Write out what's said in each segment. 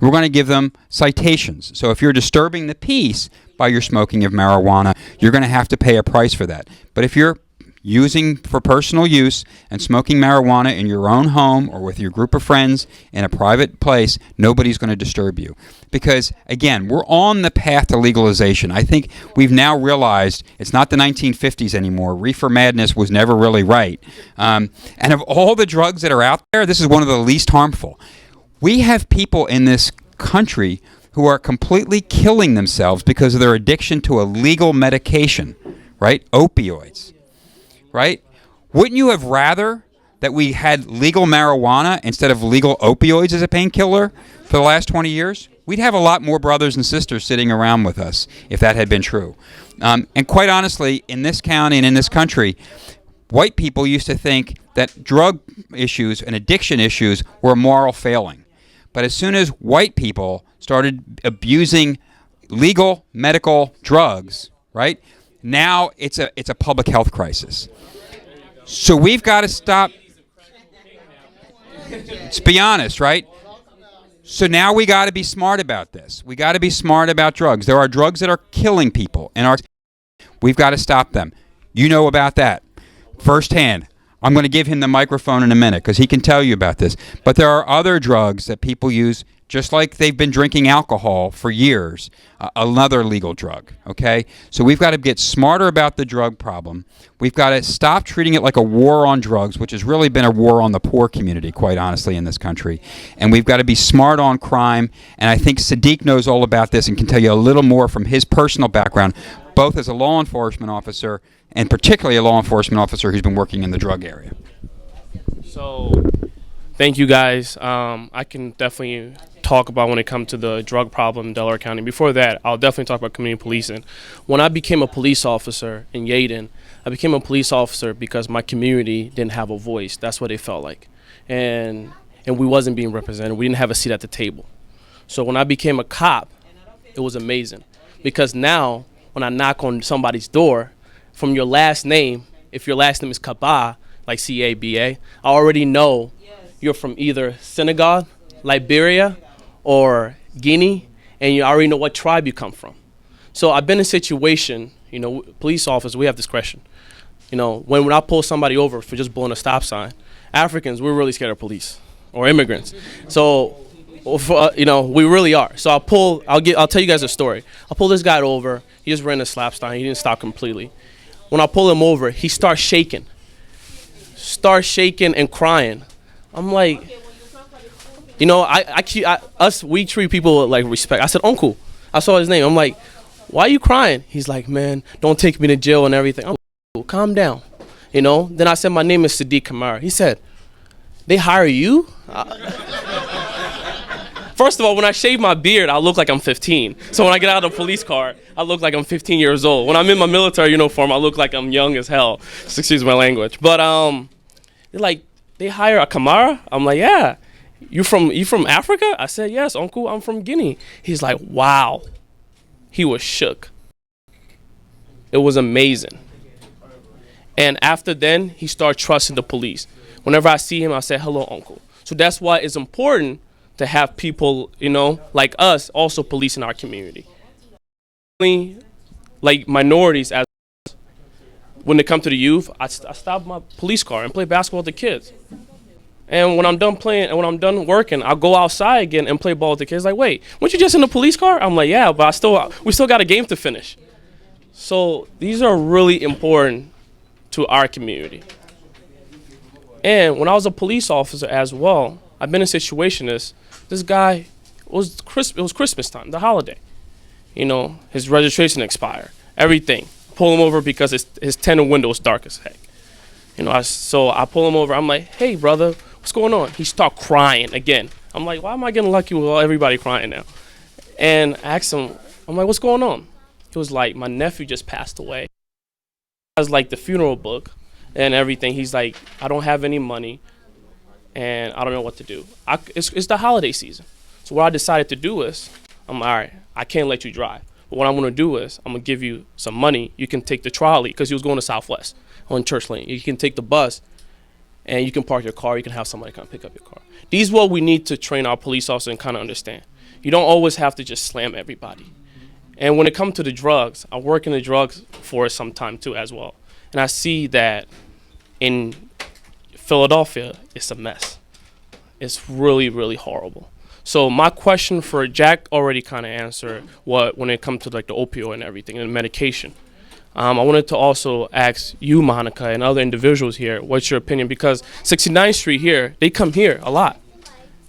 we're going to give them citations. So if you're disturbing the peace by your smoking of marijuana, you're going to have to pay a price for that. But if you're using for personal use and smoking marijuana in your own home or with your group of friends in a private place, nobody's going to disturb you. Because, again, we're on the path to legalization. I think we've now realized it's not the 1950s anymore. Reefer madness was never really right. And of all the drugs that are out there, this is one of the least harmful. We have people in this country who are completely killing themselves because of their addiction to a legal medication, right? Opioids. Right? Wouldn't you have rather that we had legal marijuana instead of legal opioids as a painkiller for the last 20 years? We'd have a lot more brothers and sisters sitting around with us if that had been true. And quite honestly, in this county and in this country, white people used to think that drug issues and addiction issues were a moral failing. But as soon as white people started abusing legal medical drugs, right? Now it's a public health crisis. So we've got to stop. Let's be honest, right? So now we got to be smart about this. We got to be smart about drugs. There are drugs that are killing people, and we've got to stop them. You know about that firsthand. I'm going to give him the microphone in a minute because he can tell you about this. But there are other drugs that people use just like they've been drinking alcohol for years, another legal drug, okay? So we've got to get smarter about the drug problem. We've got to stop treating it like a war on drugs, which has really been a war on the poor community, quite honestly, in this country. And we've got to be smart on crime, and I think Sadiq knows all about this and can tell you a little more from his personal background, both as a law enforcement officer and particularly a law enforcement officer who's been working in the drug area. So, thank you guys. I can definitely talk about when it comes to the drug problem in Delaware County. Before that, I'll definitely talk about community policing. When I became a police officer in Yaden, I became a police officer because my community didn't have a voice. That's what it felt like. And we wasn't being represented. We didn't have a seat at the table. So when I became a cop, it was amazing. Because now, when I knock on somebody's door, from your last name, if your last name is Kaba, like C-A-B-A, I already know you're from either Senegal, Liberia, or Guinea, and you already know what tribe you come from. So I've been in a situation, you know, police officers, we have discretion. You know, when I pull somebody over for just blowing a stop sign, Africans, we're really scared of police, or immigrants. So, you know, we really are. So I'll tell you guys a story. I'll pull this guy over. He just ran a stop sign. He didn't stop completely. When I pull him over, he starts shaking and crying. I'm like, you know, we treat people with like respect. I said, Uncle, I saw his name. I'm like, why are you crying? He's like, man, don't take me to jail and everything. I'm like, calm down, you know. Then I said, my name is Sadiq Kamara. He said, they hire you? First of all, when I shave my beard, I look like I'm 15. So when I get out of the police car, I look like I'm 15 years old. When I'm in my military uniform, I look like I'm young as hell. Excuse my language. But they're like, they hire a Kamara? I'm like, yeah. You from Africa? I said, yes, Uncle, I'm from Guinea. He's like, wow. He was shook. It was amazing. And after then, he started trusting the police. Whenever I see him, I say, hello, Uncle. So that's why it's important to have people, you know, like us also policing our community. Like minorities, as when it comes to the youth, I stop my police car and play basketball with the kids. And when I'm done playing and when I'm done working, I'll go outside again and play ball with the kids. Like, wait, weren't you just in the police car? I'm like, yeah, but we still got a game to finish. So these are really important to our community. And when I was a police officer as well, I've been in a situation this guy, it was Christmas time, the holiday. You know, his registration expired, everything. Pull him over because his tenant window was dark as heck. You know, so I pull him over. I'm like, hey, brother, what's going on? He start crying again. I'm like, why am I getting lucky with everybody crying now? And I asked him, I'm like, what's going on? He was like, my nephew just passed away. I was like the funeral book and everything. He's like, I don't have any money and I don't know what to do. It's the holiday season. So what I decided to do is, I'm all right, I can't let you drive. But what I'm going to do is I'm going to give you some money. You can take the trolley because he was going to Southwest on Church Lane. You can take the bus and you can park your car. You can have somebody come pick up your car. These are what we need to train our police officers and kind of understand. You don't always have to just slam everybody. And when it comes to the drugs, I work in the drugs force some time too as well. And I see that in Philadelphia, it's a mess. It's really, really horrible. So my question for Jack already kind of answered what when it comes to like the opioid and everything and medication. I wanted to also ask you, Monica, and other individuals here, what's your opinion? Because 69th Street here, they come here a lot.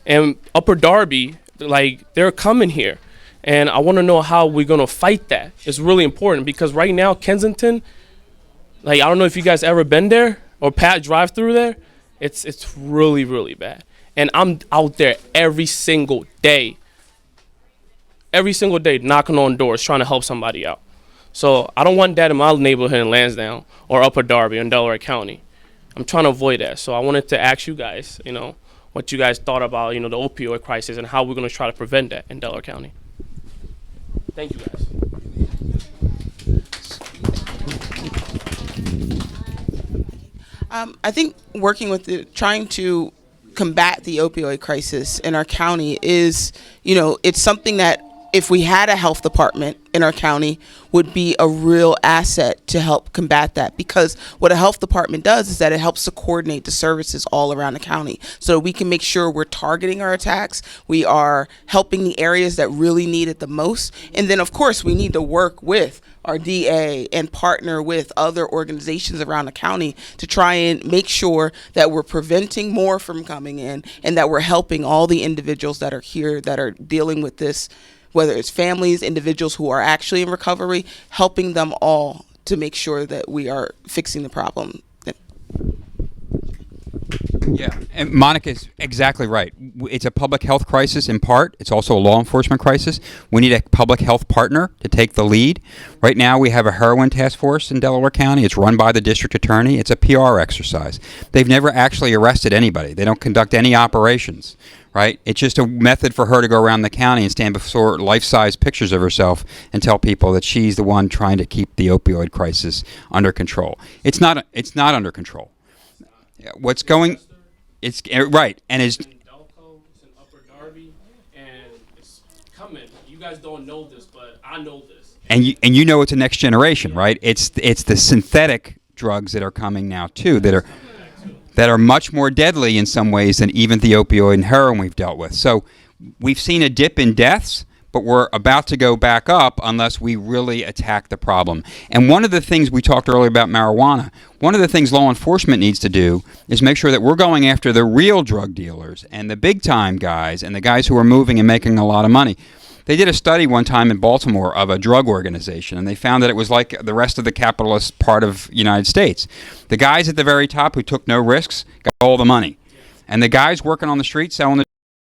And Upper Darby, like, they're coming here. And I want to know how we're going to fight that. It's really important because right now, Kensington, like, I don't know if you guys ever been there or drive through there. It's really, really bad. And I'm out there every single day knocking on doors, trying to help somebody out. So I don't want that in my neighborhood in Lansdowne or Upper Darby in Delaware County. I'm trying to avoid that. So I wanted to ask you guys, what you guys thought about, the opioid crisis and how we're going to try to prevent that in Delaware County. Thank you, guys. I think working with trying to combat the opioid crisis in our county is, it's something that if we had a health department in our county would be a real asset to help combat that, because what a health department does is that it helps to coordinate the services all around the county so we can make sure we're targeting our attacks, we are helping the areas that really need it the most, and then of course we need to work with our DA and partner with other organizations around the county to try and make sure that we're preventing more from coming in and that we're helping all the individuals that are here that are dealing with this, whether it's families, individuals who are actually in recovery, helping them all to make sure that we are fixing the problem. Yeah, and Monica's exactly right. It's a public health crisis in part. It's also a law enforcement crisis. We need a public health partner to take the lead. Right now we have a heroin task force in Delaware County. It's run by the district attorney. It's a PR exercise. They've never actually arrested anybody. They don't conduct any operations, right? It's just a method for her to go around the county and stand before life-size pictures of herself and tell people that she's the one trying to keep the opioid crisis under control. It's not under control. What's going... It's right, and it's in Delco, it's in Upper Darby, and it's coming. You guys don't know this, but I know this. And you know it's a next generation, right? It's the synthetic drugs that are coming now too, that are much more deadly in some ways than even the opioid and heroin we've dealt with. So we've seen a dip in deaths, but we're about to go back up unless we really attack the problem. And one of the things we talked earlier about marijuana, one of the things law enforcement needs to do is make sure that we're going after the real drug dealers and the big time guys and the guys who are moving and making a lot of money. They did a study one time in Baltimore of a drug organization, and they found that it was like the rest of the capitalist part of the United States. The guys at the very top who took no risks got all the money. And the guys working on the street selling the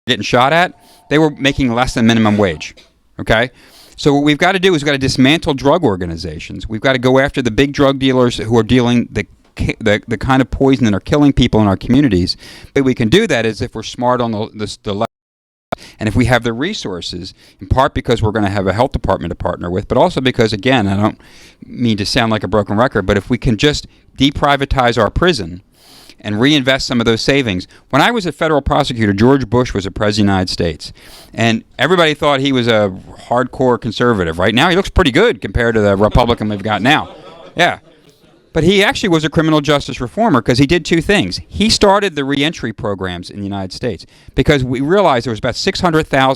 getting shot at, they were making less than minimum wage, okay? So what we've got to do is we've got to dismantle drug organizations. We've got to go after the big drug dealers who are dealing the kind of poison that are killing people in our communities. But we can do that is if we're smart on the level, and if we have the resources, in part because we're going to have a health department to partner with, but also because, again, I don't mean to sound like a broken record, but if we can just deprivatize our prison and reinvest some of those savings. When I was a federal prosecutor, George Bush was a president of the United States. And everybody thought he was a hardcore conservative. Right now, he looks pretty good compared to the Republican we've got now. Yeah. But he actually was a criminal justice reformer because he did two things. He started the reentry programs in the United States because we realized there was about 600,000